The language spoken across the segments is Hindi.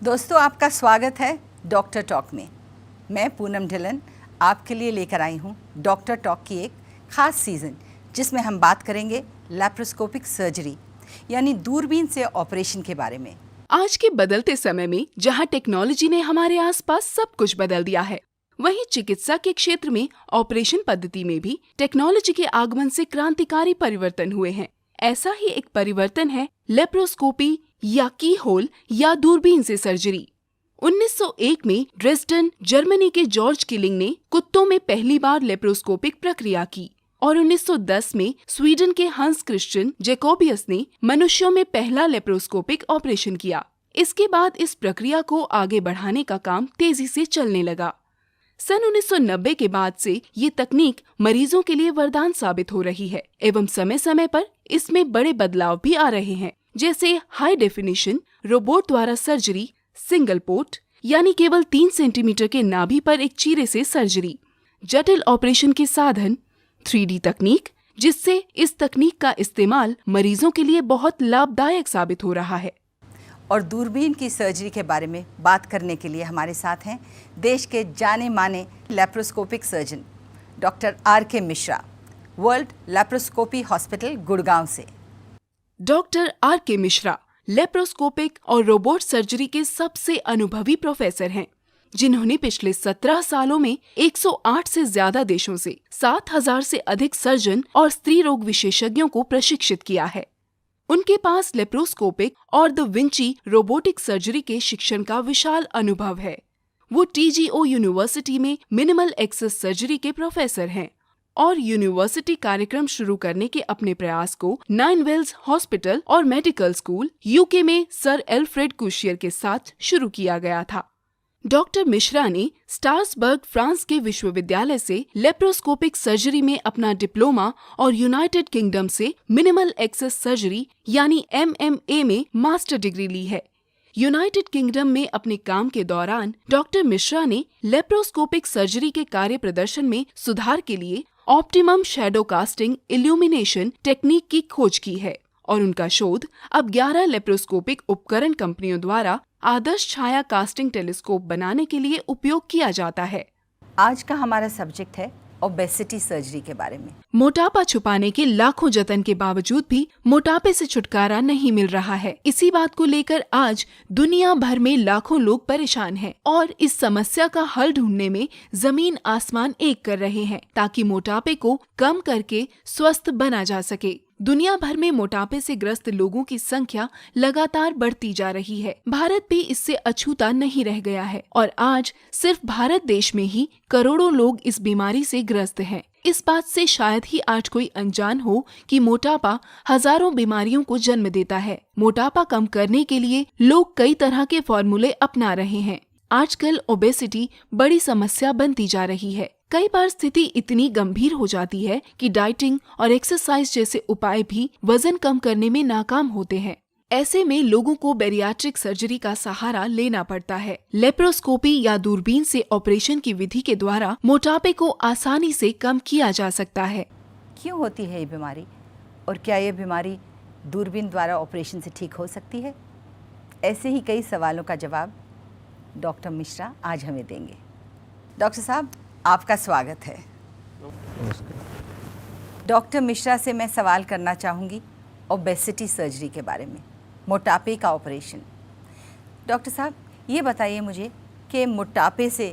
दोस्तों, आपका स्वागत है डॉक्टर टॉक में। मैं पूनम ढिल्लन आपके लिए लेकर आई हूँ डॉक्टर टॉक की एक ख़ास सीज़न, जिसमें हम बात करेंगे लैप्रोस्कोपिक सर्जरी यानी दूरबीन से ऑपरेशन के बारे में। आज के बदलते समय में जहां टेक्नोलॉजी ने हमारे आसपास सब कुछ बदल दिया है, वहीं चिकित्सा के क्षेत्र में ऑपरेशन पद्धति में भी टेक्नोलॉजी के आगमन से क्रांतिकारी परिवर्तन हुए हैं। ऐसा ही एक परिवर्तन है लेप्रोस्कोपी या की होल या दूरबीन से सर्जरी। 1901 में ड्रेसडन, जर्मनी के जॉर्ज किलिंग ने कुत्तों में पहली बार लेप्रोस्कोपिक प्रक्रिया की और 1910 में स्वीडन के हंस क्रिश्चियन जैकोबियस ने मनुष्यों में पहला लेप्रोस्कोपिक ऑपरेशन किया। इसके बाद इस प्रक्रिया को आगे बढ़ाने का काम तेजी से चलने लगा। सन 1990 के बाद से ये तकनीक मरीजों के लिए वरदान साबित हो रही है एवं समय समय पर इसमें बड़े बदलाव भी आ रहे हैं, जैसे हाई डेफिनेशन रोबोट द्वारा सर्जरी, सिंगल पोर्ट यानी केवल 3 सेंटीमीटर के नाभि पर एक चीरे से सर्जरी, जटिल ऑपरेशन के साधन, 3D तकनीक, जिससे इस तकनीक का इस्तेमाल मरीजों के लिए बहुत लाभदायक साबित हो रहा है। और दूरबीन की सर्जरी के बारे में बात करने के लिए हमारे साथ हैं देश के जाने माने laparoscopic surgeon doctor R.K. Mishra, world laparoscopy hospital Gurgaon से। Doctor R.K. मिश्रा लेप्रोस्कोपिक और रोबोट सर्जरी के सबसे अनुभवी प्रोफेसर हैं, जिन्होंने पिछले 17 सालों में 108 से ज्यादा देशों से 7000 से अधिक सर्जन और स्त्री रोग विशेषज्ञों को प्रशिक्षित किया है। उनके पास लेप्रोस्कोपिक और द विंची रोबोटिक सर्जरी के शिक्षण का विशाल अनुभव है। वो TGO यूनिवर्सिटी में मिनिमल एक्सेस सर्जरी के प्रोफेसर हैं और यूनिवर्सिटी कार्यक्रम शुरू करने के अपने प्रयास को 9 वेल्स हॉस्पिटल और मेडिकल स्कूल UK में सर एल्फ्रेड कुशियर के साथ शुरू किया गया था। डॉक्टर मिश्रा ने स्ट्रासबर्ग, फ्रांस के विश्वविद्यालय से लेप्रोस्कोपिक सर्जरी में अपना डिप्लोमा और यूनाइटेड किंगडम से मिनिमल एक्सेस सर्जरी यानी MMA में मास्टर डिग्री ली है। यूनाइटेड किंगडम में अपने काम के दौरान डॉक्टर मिश्रा ने लेप्रोस्कोपिक सर्जरी के कार्य प्रदर्शन में सुधार के लिए optimum shadow casting illumination technique की खोज की है और उनका शोध अब 11 लेप्रोस्कोपिक उपकरण कंपनियों द्वारा आदर्श छाया कास्टिंग टेलीस्कोप बनाने के लिए उपयोग किया जाता है। आज का हमारा सब्जेक्ट है ओबेसिटी सर्जरी के बारे में। मोटापा छुपाने के लाखों जतन के बावजूद भी मोटापे से छुटकारा नहीं मिल रहा है। इसी बात को लेकर आज दुनिया भर में लाखों लोग परेशान हैं और इस समस्या का हल ढूंढने में जमीन आसमान एक कर रहे हैं ताकि मोटापे को कम करके स्वस्थ बना जा सके। दुनिया भर में मोटापे से ग्रस्त लोगों की संख्या लगातार बढ़ती जा रही है। भारत भी इससे अछूता नहीं रह गया है और आज सिर्फ भारत देश में ही करोड़ों लोग इस बीमारी से ग्रस्त हैं। इस बात से शायद ही आज कोई अनजान हो कि मोटापा हजारों बीमारियों को जन्म देता है। मोटापा कम करने के लिए लोग कई तरह के फॉर्मूले अपना रहे हैं। आजकल ओबेसिटी बड़ी समस्या बनती जा रही है। कई बार स्थिति इतनी गंभीर हो जाती है कि डाइटिंग और एक्सरसाइज जैसे उपाय भी वजन कम करने में नाकाम होते हैं। ऐसे में लोगों को बैरियाट्रिक सर्जरी का सहारा लेना पड़ता है। लेप्रोस्कोपी या दूरबीन से ऑपरेशन की विधि के द्वारा मोटापे को आसानी से कम किया जा सकता है। क्यों होती है ये बीमारी और क्या ये बीमारी दूरबीन द्वारा ऑपरेशन से ठीक हो सकती है? ऐसे ही कई सवालों का जवाब डॉक्टर मिश्रा आज हमें देंगे। डॉक्टर साहब, आपका स्वागत है। डॉक्टर मिश्रा से मैं सवाल करना चाहूँगी ओबेसिटी सर्जरी के बारे में, मोटापे का ऑपरेशन। डॉक्टर साहब, ये बताइए मुझे कि मोटापे से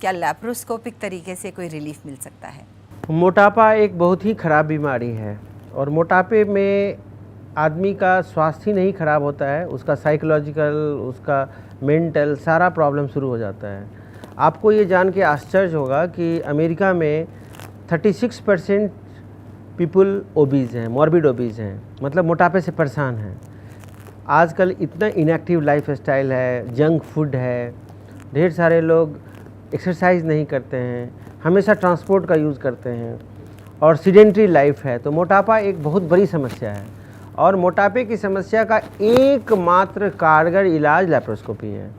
क्या लैप्रोस्कोपिक तरीके से कोई रिलीफ मिल सकता है? मोटापा एक बहुत ही ख़राब बीमारी है और मोटापे में आदमी का स्वास्थ्य ही नहीं खराब होता है, उसका साइकोलॉजिकल, उसका मेंटल सारा प्रॉब्लम शुरू हो जाता है। आपको ये जान के आश्चर्य होगा कि अमेरिका में 36% पीपल ओबीज़ हैं, मॉर्बिड ओबीज़ हैं, मतलब मोटापे से परेशान हैं। आजकल इतना इनएक्टिव लाइफ स्टाइल है, जंक फूड है, ढेर सारे लोग एक्सरसाइज नहीं करते हैं, हमेशा ट्रांसपोर्ट का यूज़ करते हैं और सीडेंट्री लाइफ है। तो मोटापा एक बहुत बड़ी समस्या है और मोटापे की समस्या का एकमात्र कारगर इलाज लैप्रोस्कोपी है।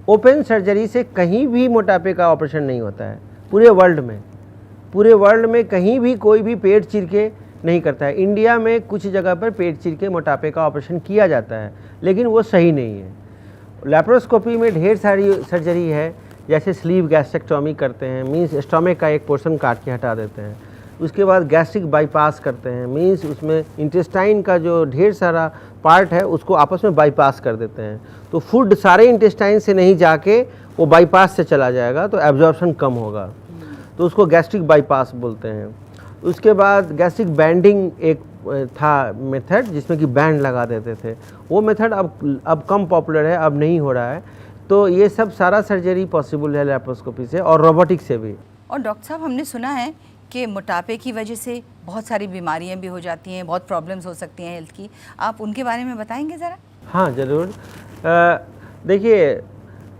ओपन सर्जरी से कहीं भी मोटापे का ऑपरेशन नहीं होता है पूरे वर्ल्ड में कहीं भी कोई भी पेट चीर के नहीं करता है। इंडिया में कुछ जगह पर पेट चीर के मोटापे का ऑपरेशन किया जाता है, लेकिन वो सही नहीं है। लेप्रोस्कोपी में ढेर सारी सर्जरी है, जैसे स्लीव गैस्ट्रेक्टोमी करते हैं, मीन्स स्टोमक का एक पोर्शन काट के हटा देते हैं। उसके बाद गैस्ट्रिक बाईपास करते हैं, मीन्स उसमें इंटेस्टाइन का जो ढेर सारा पार्ट है उसको आपस में बाईपास कर देते हैं। तो फूड सारे इंटेस्टाइन से नहीं जाके वो बाईपास से चला जाएगा, तो एब्जॉर्प्शन कम होगा, तो उसको गैस्ट्रिक बाईपास बोलते हैं। उसके बाद गैस्ट्रिक बैंडिंग एक था मेथड, जिसमें कि बैंड लगा देते थे। वो मेथड अब कम पॉपुलर है, अब नहीं हो रहा है। तो ये सब सारा सर्जरी पॉसिबल है लेप्रोस्कोपी से और रोबोटिक से भी। और डॉक्टर साहब, हमने सुना है कि मोटापे की वजह से बहुत सारी बीमारियां भी हो जाती हैं, बहुत प्रॉब्लम्स हो सकती हैं हेल्थ की, आप उनके बारे में बताएंगे ज़रा? हाँ ज़रूर। देखिए,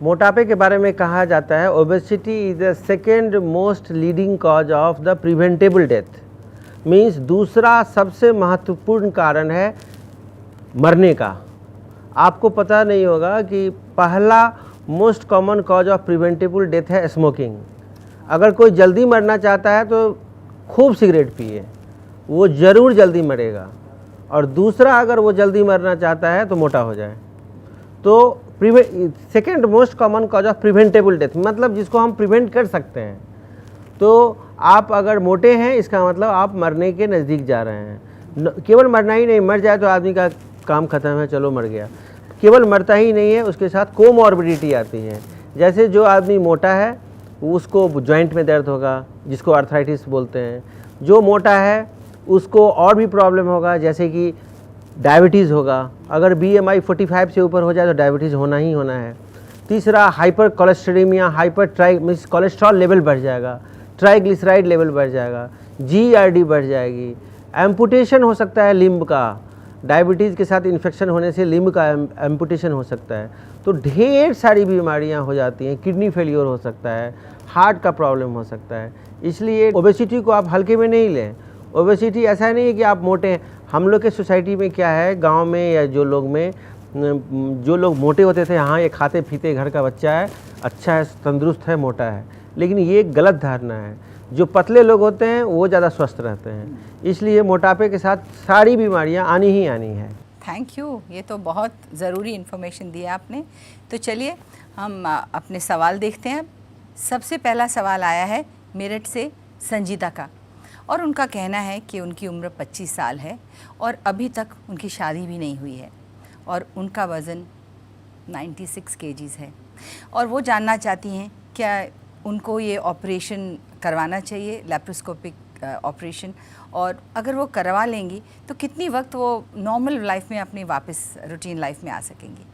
मोटापे के बारे में कहा जाता है obesity is the second most leading cause of the preventable death. Means दूसरा सबसे महत्वपूर्ण कारण है मरने का। आपको पता नहीं होगा कि पहला most common cause of preventable death है स्मोकिंग। अगर कोई जल्दी मरना चाहता है तो खूब सिगरेट पिए, वो ज़रूर जल्दी मरेगा। और दूसरा, अगर वो जल्दी मरना चाहता है तो मोटा हो जाए। तो second most common cause of preventable death, मतलब जिसको हम प्रिवेंट कर सकते हैं। तो आप अगर मोटे हैं, इसका मतलब आप मरने के नज़दीक जा रहे हैं। केवल मरना ही नहीं, मर जाए तो आदमी का काम ख़त्म है, चलो मर गया। केवल मरता ही नहीं है, उसके साथ कोमॉर्बिडिटी आती है। जैसे जो आदमी मोटा है उसको जॉइंट में दर्द होगा, जिसको आर्थराइटिस बोलते हैं। जो मोटा है उसको और भी प्रॉब्लम होगा, जैसे कि डायबिटीज़ होगा। अगर BMI 45 से ऊपर हो जाए तो डायबिटीज़ होना ही होना है। तीसरा, हाइपर कोलेस्टेरोलिया, मीन्स कोलेस्ट्रॉल लेवल बढ़ जाएगा, ट्राइग्लिसराइड लेवल बढ़ जाएगा, GERD बढ़ जाएगी। एम्पुटेशन हो सकता है लिम्ब का, डायबिटीज़ के साथ इन्फेक्शन होने से लिम्ब का एम्पुटेशन हो सकता है। तो ढेर सारी बीमारियां हो जाती हैं, किडनी फेलियर हो सकता है, हार्ट का प्रॉब्लम हो सकता है। इसलिए ओबेसिटी को आप हल्के में नहीं लें। ओबेसिटी ऐसा नहीं है कि आप मोटे हैं। हम लोग के सोसाइटी में क्या है, गांव में या जो लोग मोटे होते थे, हाँ ये खाते पीते घर का बच्चा है, अच्छा है, तंदुरुस्त है, मोटा है, लेकिन ये एक गलत धारणा है। जो पतले लोग होते हैं वो ज़्यादा स्वस्थ रहते हैं। इसलिए मोटापे के साथ सारी बीमारियां आनी ही आनी है। थैंक यू, ये तो बहुत ज़रूरी इन्फॉर्मेशन दी आपने। तो चलिए हम अपने सवाल देखते हैं। सबसे पहला सवाल आया है मेरठ से संजीता का, और उनका कहना है कि उनकी उम्र 25 साल है और अभी तक उनकी शादी भी नहीं हुई है, और उनका वज़न 96 kgs है, और वो जानना चाहती हैं क्या उनको ये ऑपरेशन करवाना चाहिए, लेप्रोस्कोपिक ऑपरेशन, और अगर वो करवा लेंगी तो कितनी वक्त वो नॉर्मल लाइफ में अपनी वापस रूटीन लाइफ में आ सकेंगी?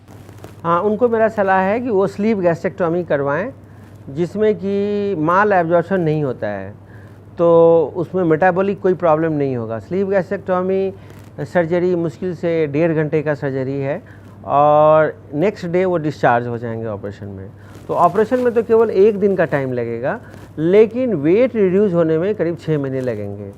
हाँ, उनको मेरा सलाह है कि वो स्लीव गैस्ट्रेक्टोमी करवाएं, जिसमें कि माल एब्जॉर्प्शन नहीं होता है, तो उसमें मेटाबॉलिक कोई प्रॉब्लम नहीं होगा। स्लीव गैस्ट्रेक्टोमी सर्जरी मुश्किल से 1.5 घंटे का सर्जरी है, और नेक्स्ट डे वो डिस्चार्ज हो जाएंगे ऑपरेशन में। तो ऑपरेशन में तो केवल 1 दिन का टाइम लगेगा, लेकिन वेट रिड्यूस होने में करीब 6 महीने लगेंगे।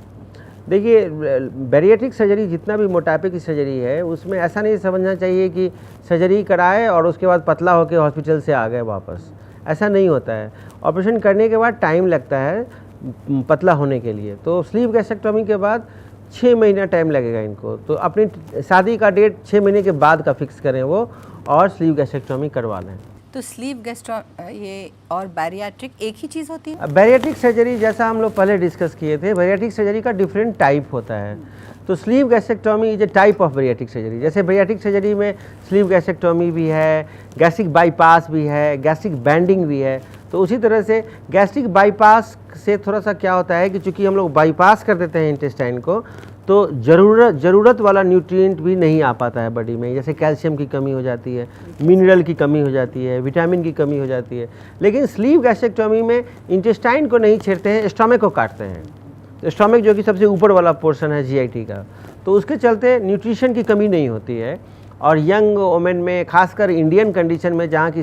देखिए, बैरिएट्रिक सर्जरी जितना भी मोटापे की सर्जरी है, उसमें ऐसा नहीं समझना चाहिए कि सर्जरी कराए और उसके बाद पतला होकर हॉस्पिटल से आ गए वापस। ऐसा नहीं होता है। ऑपरेशन करने के बाद टाइम लगता है पतला होने के लिए। तो स्लीव गैस्ट्रेक्टोमी के बाद 6 महीना टाइम लगेगा इनको। तो अपनी शादी का डेट 6 महीने के बाद का फिक्स करें वो, और स्लीव गैस्ट्रेक्टोमी करवा लें। तो स्लीव ये और बैरिएट्रिक एक ही चीज़ होती है? बैरिएट्रिक सर्जरी जैसा हम लोग पहले डिस्कस किए थे, बैरिएट्रिक सर्जरी का डिफरेंट टाइप होता है। तो sleeve gastrectomy is a type of bariatric surgery. जैसे बैरिएट्रिक सर्जरी में स्लीव गैस्ट्रेक्टोमी भी है, गैस्ट्रिक बाईपास भी है, गैस्ट्रिक बैंडिंग भी है। तो उसी तरह से गैस्ट्रिक बाईपास से थोड़ा सा क्या होता है कि चूँकि हम लोग बाईपास कर देते हैं इंटेस्टाइन को, तो ज़रूरत वाला न्यूट्रिएंट भी नहीं आ पाता है बॉडी में। जैसे कैल्शियम की कमी हो जाती है, मिनरल की कमी हो जाती है, विटामिन की कमी हो जाती है। लेकिन स्लीव गैस्ट्रेक्टोमी में इंटेस्टाइन को नहीं छेड़ते हैं, स्टमक को काटते हैं। स्टमक जो कि सबसे ऊपर वाला पोर्शन है GIT का, तो उसके चलते न्यूट्रिशन की कमी नहीं होती है। और यंग वोमेन में, खासकर इंडियन कंडीशन में जहाँ की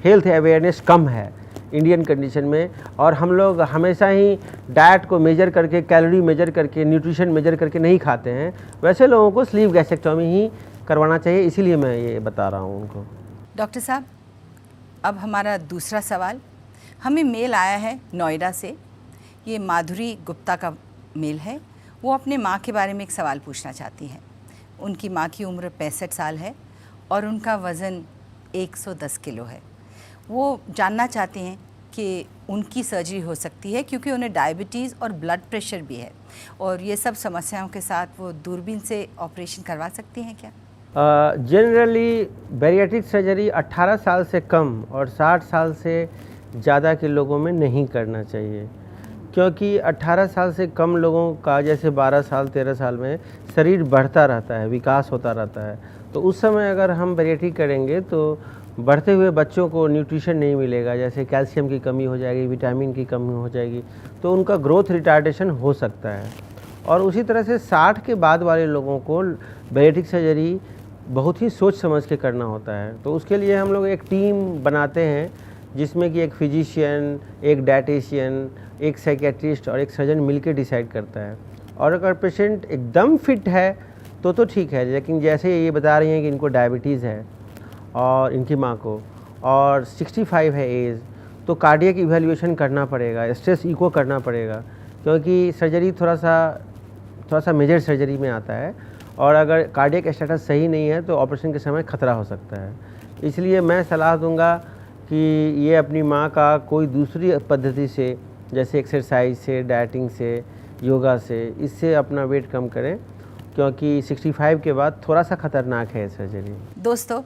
हेल्थ अवेयरनेस कम है इंडियन कंडीशन में, और हम लोग हमेशा ही डाइट को मेजर करके, कैलोरी मेजर करके, न्यूट्रिशन मेजर करके नहीं खाते हैं, वैसे लोगों को स्लीव गैस्ट्रेक्टोमी ही करवाना चाहिए। इसीलिए मैं ये बता रहा हूँ उनको। डॉक्टर साहब, अब हमारा दूसरा सवाल हमें मेल आया है नोएडा से। ये माधुरी गुप्ता का मेल है। वो अपने माँ के बारे में एक सवाल पूछना चाहती हैं। उनकी माँ की उम्र 65 साल है और उनका वज़न 110 किलो है। वो जानना चाहते हैं कि उनकी सर्जरी हो सकती है क्योंकि उन्हें डायबिटीज़ और ब्लड प्रेशर भी है, और ये सब समस्याओं के साथ वो दूरबीन से ऑपरेशन करवा सकती हैं क्या? जनरली बैरिएट्रिक सर्जरी 18 साल से कम और 60 साल से ज़्यादा के लोगों में नहीं करना चाहिए, क्योंकि 18 साल से कम लोगों का जैसे 12 साल 13 साल में शरीर बढ़ता रहता है, विकास होता रहता है, तो उस समय अगर हम बैरिएट्रिक करेंगे तो बढ़ते हुए बच्चों को न्यूट्रिशन नहीं मिलेगा, जैसे कैल्शियम की कमी हो जाएगी, विटामिन की कमी हो जाएगी, तो उनका ग्रोथ रिटार्डेशन हो सकता है। और उसी तरह से 60 के बाद वाले लोगों को बैरिएट्रिक सर्जरी बहुत ही सोच समझ के करना होता है। तो उसके लिए हम लोग एक टीम बनाते हैं जिसमें कि एक फिजिशियन, एक डाइटिशियन, एक साइकेट्रिस्ट और एक सर्जन मिलकर डिसाइड करता है। और अगर पेशेंट एकदम फिट है तो ठीक है, लेकिन जैसे ये बता रही हैं कि इनको डायबिटीज़ है और इनकी माँ को, और 65 है एज, तो कार्डियक इवैल्यूएशन करना पड़ेगा, स्ट्रेस इको करना पड़ेगा, क्योंकि सर्जरी थोड़ा सा मेजर सर्जरी में आता है, और अगर कार्डियक स्टेटस सही नहीं है तो ऑपरेशन के समय खतरा हो सकता है। इसलिए मैं सलाह दूंगा कि ये अपनी माँ का कोई दूसरी पद्धति से, जैसे एक्सरसाइज से, डाइटिंग से, योगा से, इससे अपना वेट कम करें, क्योंकि 65 के बाद थोड़ा सा खतरनाक है सर्जरी। दोस्तों,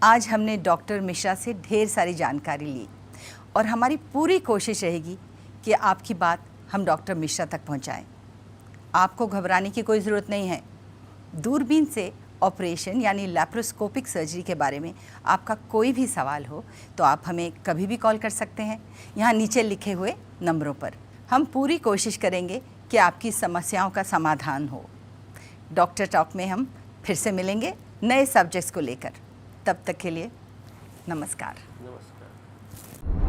आज हमने डॉक्टर मिश्रा से ढेर सारी जानकारी ली, और हमारी पूरी कोशिश रहेगी कि आपकी बात हम डॉक्टर मिश्रा तक पहुंचाएं। आपको घबराने की कोई ज़रूरत नहीं है। दूरबीन से ऑपरेशन यानी लैप्रोस्कोपिक सर्जरी के बारे में आपका कोई भी सवाल हो तो आप हमें कभी भी कॉल कर सकते हैं यहाँ नीचे लिखे हुए नंबरों पर। हम पूरी कोशिश करेंगे कि आपकी समस्याओं का समाधान हो। डॉक्टर टॉक में हम फिर से मिलेंगे नए सब्जेक्ट्स को लेकर। तब तक के लिए नमस्कार। नमस्कार।